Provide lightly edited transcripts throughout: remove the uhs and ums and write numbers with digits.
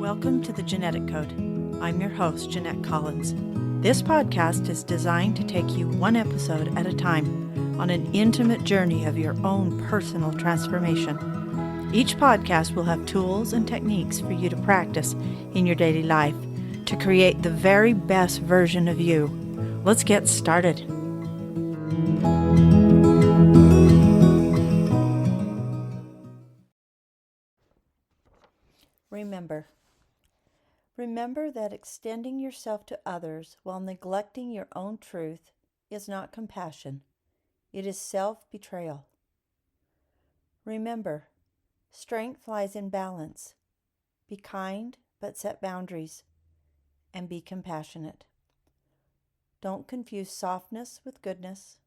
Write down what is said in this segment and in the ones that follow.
Welcome to the Genetic Code. I'm your host, Jeanette Collins. This podcast is designed to take you one episode at a time on an intimate journey of your own personal transformation. Each podcast will have tools and techniques for you to practice in your daily life to create the very best version of you. Let's get started. Remember that extending yourself to others while neglecting your own truth is not compassion. It is self-betrayal. Remember, strength lies in balance. Be kind, but set boundaries, and be compassionate. Don't confuse softness with goodness.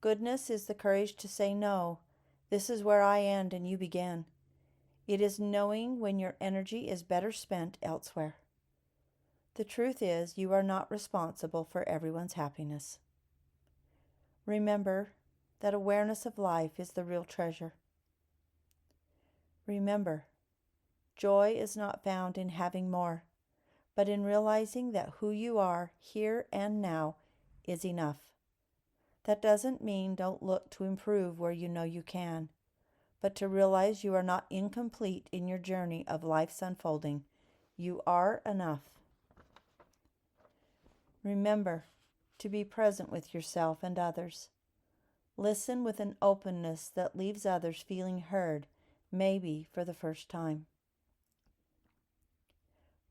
Goodness is the courage to say no. This is where I end and you begin. It is knowing when your energy is better spent elsewhere. The truth is, you are not responsible for everyone's happiness. Remember that awareness of life is the real treasure. Remember, joy is not found in having more, but in realizing that who you are here and now is enough. That doesn't mean don't look to improve where you know you can, but to realize you are not incomplete in your journey of life's unfolding. You are enough. Remember to be present with yourself and others. Listen with an openness that leaves others feeling heard, maybe for the first time.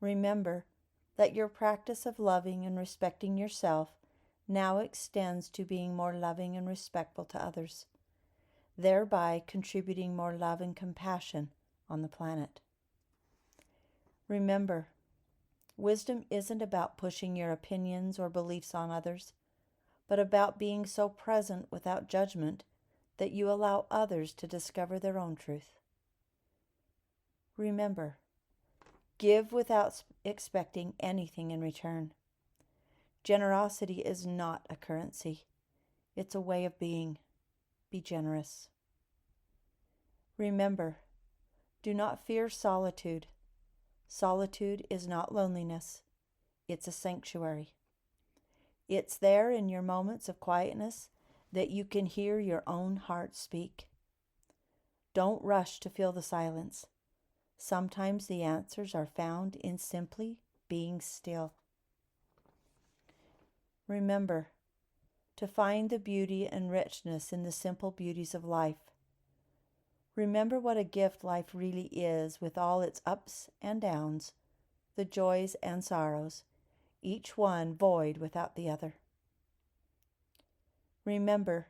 Remember that your practice of loving and respecting yourself now extends to being more loving and respectful to others, thereby contributing more love and compassion on the planet. Remember, wisdom isn't about pushing your opinions or beliefs on others, but about being so present without judgment that you allow others to discover their own truth. Remember, give without expecting anything in return. Generosity is not a currency. It's a way of being. Be generous. Remember, do not fear solitude. Solitude is not loneliness. It's a sanctuary. It's there in your moments of quietness that you can hear your own heart speak. Don't rush to fill the silence. Sometimes the answers are found in simply being still. Remember to find the beauty and richness in the simple beauties of life. Remember what a gift life really is, with all its ups and downs, the joys and sorrows, each one void without the other. Remember,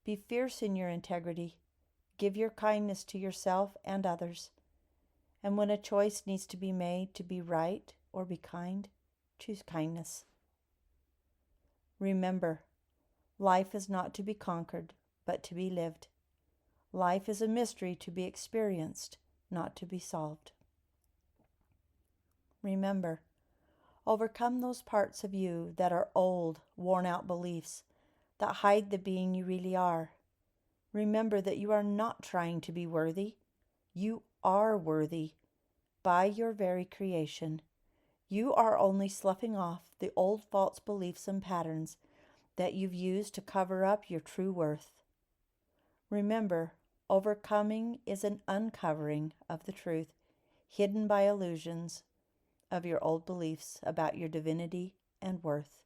be fierce in your integrity. Give your kindness to yourself and others. And when a choice needs to be made to be right or be kind, choose kindness. Remember, life is not to be conquered, but to be lived. Life is a mystery to be experienced, not to be solved. Remember, overcome those parts of you that are old, worn-out beliefs that hide the being you really are. Remember that you are not trying to be worthy. You are worthy by your very creation. You are only sloughing off the old false beliefs and patterns that you've used to cover up your true worth. Remember, overcoming is an uncovering of the truth hidden by illusions of your old beliefs about your divinity and worth.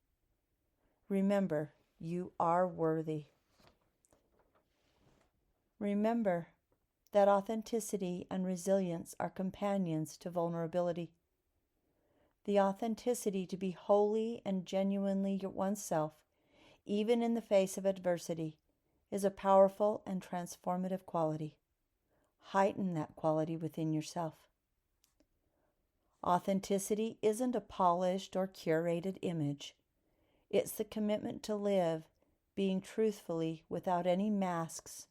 Remember, you are worthy. Remember that authenticity and resilience are companions to vulnerability. The authenticity to be wholly and genuinely oneself, even in the face of adversity, is a powerful and transformative quality. Heighten that quality within yourself. Authenticity isn't a polished or curated image. It's the commitment to live, being truthfully without any masks,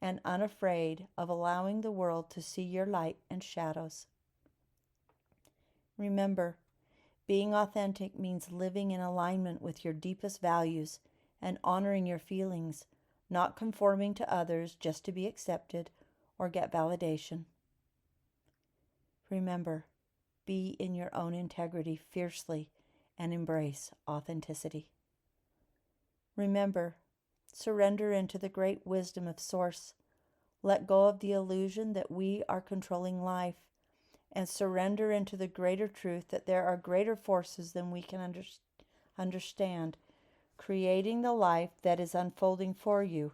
and unafraid of allowing the world to see your light and shadows. Remember, being authentic means living in alignment with your deepest values and honoring your feelings, not conforming to others just to be accepted or get validation. Remember, be in your own integrity fiercely and embrace authenticity. Remember, surrender into the great wisdom of Source. Let go of the illusion that we are controlling life, and surrender into the greater truth that there are greater forces than we can understand, creating the life that is unfolding for you.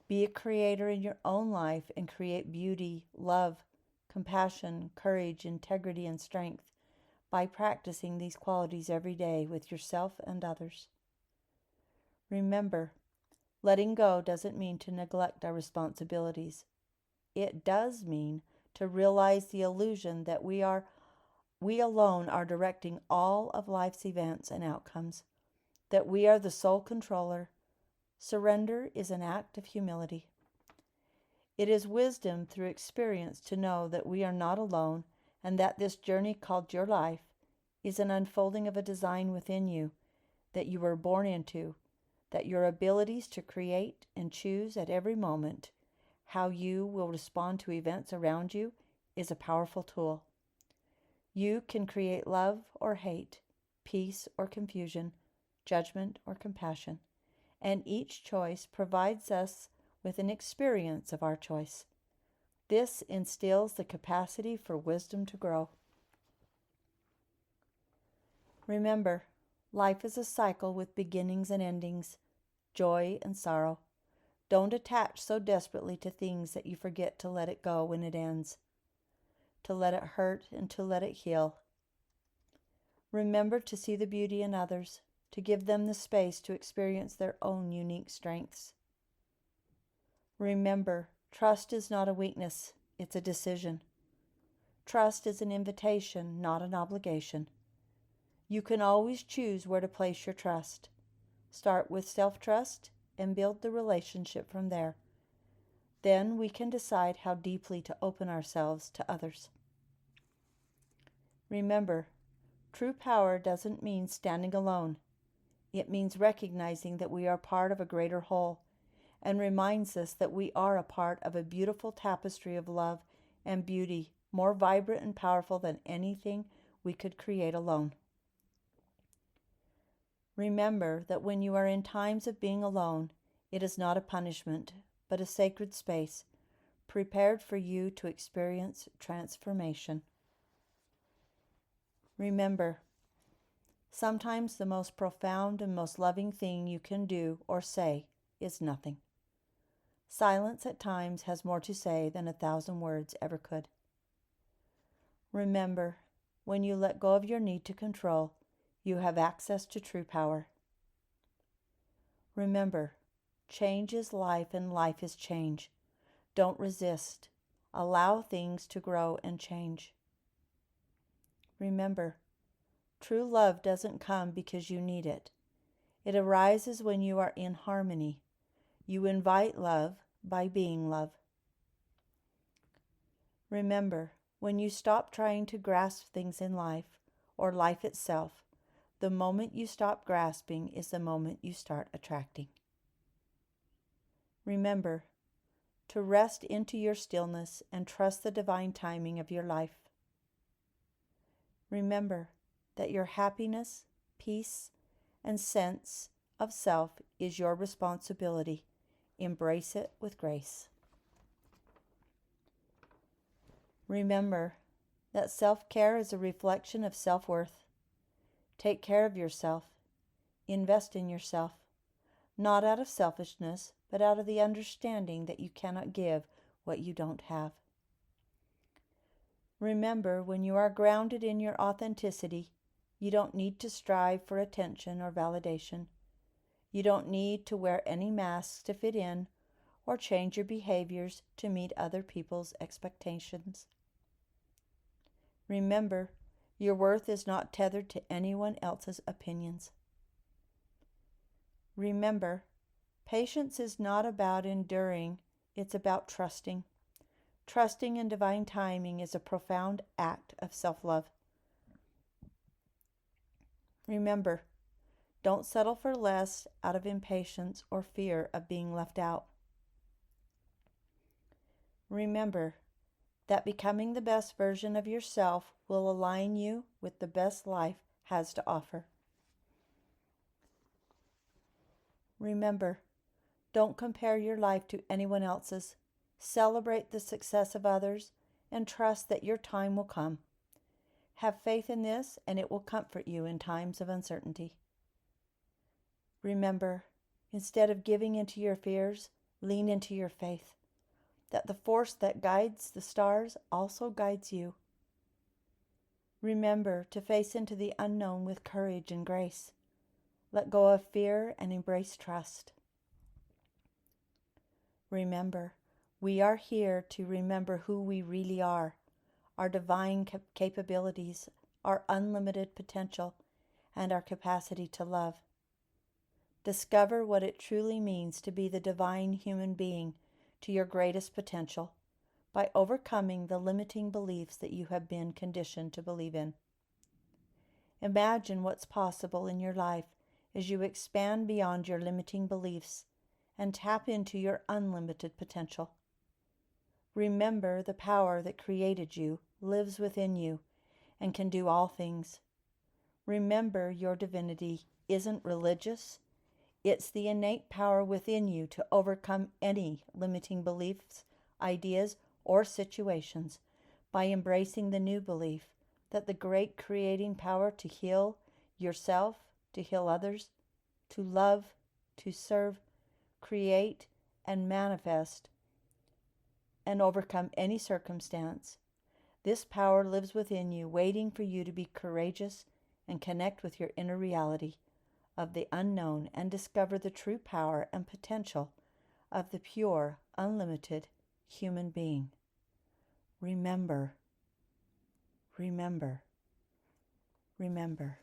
Be a creator in your own life and create beauty, love, compassion, courage, integrity, and strength by practicing these qualities every day with yourself and others. Remember, letting go doesn't mean to neglect our responsibilities. It does mean to realize the illusion that we alone are directing all of life's events and outcomes, that we are the sole controller. Surrender is an act of humility. It is wisdom through experience to know that we are not alone and that this journey called your life is an unfolding of a design within you that you were born into, that your abilities to create and choose at every moment how you will respond to events around you is a powerful tool. You can create love or hate, peace or confusion, judgment or compassion, and each choice provides us with an experience of our choice. This instills the capacity for wisdom to grow. Remember, life is a cycle with beginnings and endings, joy and sorrow. Don't attach so desperately to things that you forget to let it go when it ends, to let it hurt and to let it heal. Remember to see the beauty in others, to give them the space to experience their own unique strengths. Remember, trust is not a weakness, it's a decision. Trust is an invitation, not an obligation. You can always choose where to place your trust. Start with self-trust and build the relationship from there. Then we can decide how deeply to open ourselves to others. Remember, true power doesn't mean standing alone. It means recognizing that we are part of a greater whole, and reminds us that we are a part of a beautiful tapestry of love and beauty, more vibrant and powerful than anything we could create alone. Remember that when you are in times of being alone, it is not a punishment, but a sacred space, prepared for you to experience transformation. Remember, sometimes the most profound and most loving thing you can do or say is nothing. Silence at times has more to say than 1,000 words ever could. Remember, when you let go of your need to control, you have access to true power. Remember, change is life and life is change. Don't resist. Allow things to grow and change. Remember, true love doesn't come because you need it. It arises when you are in harmony. You invite love by being love. Remember, when you stop trying to grasp things in life, or life itself, the moment you stop grasping is the moment you start attracting. Remember to rest into your stillness and trust the divine timing of your life. Remember that your happiness, peace, and sense of self is your responsibility. Embrace it with grace. Remember that self-care is a reflection of self-worth. Take care of yourself. Invest in yourself, not out of selfishness, but out of the understanding that you cannot give what you don't have. Remember, when you are grounded in your authenticity, you don't need to strive for attention or validation. You don't need to wear any masks to fit in or change your behaviors to meet other people's expectations. Remember, your worth is not tethered to anyone else's opinions. Remember, patience is not about enduring, it's about trusting. Trusting in divine timing is a profound act of self-love. Remember, don't settle for less out of impatience or fear of being left out. Remember, that becoming the best version of yourself will align you with the best life has to offer. Remember, don't compare your life to anyone else's. Celebrate the success of others and trust that your time will come. Have faith in this, and it will comfort you in times of uncertainty. Remember, instead of giving into your fears, lean into your faith, that the force that guides the stars also guides you. Remember to face into the unknown with courage and grace. Let go of fear and embrace trust. Remember, we are here to remember who we really are, our divine capabilities, our unlimited potential, and our capacity to love. Discover what it truly means to be the divine human being to your greatest potential by overcoming the limiting beliefs that you have been conditioned to believe in. Imagine what's possible in your life as you expand beyond your limiting beliefs and tap into your unlimited potential. Remember, the power that created you lives within you and can do all things. Remember, your divinity isn't religious. It's the innate power within you to overcome any limiting beliefs, ideas, or situations by embracing the new belief that the great creating power to heal yourself, to heal others, to love, to serve, create, and manifest and overcome any circumstance. This power lives within you, waiting for you to be courageous and connect with your inner reality of the unknown and discover the true power and potential of the pure, unlimited human being. Remember, remember, remember.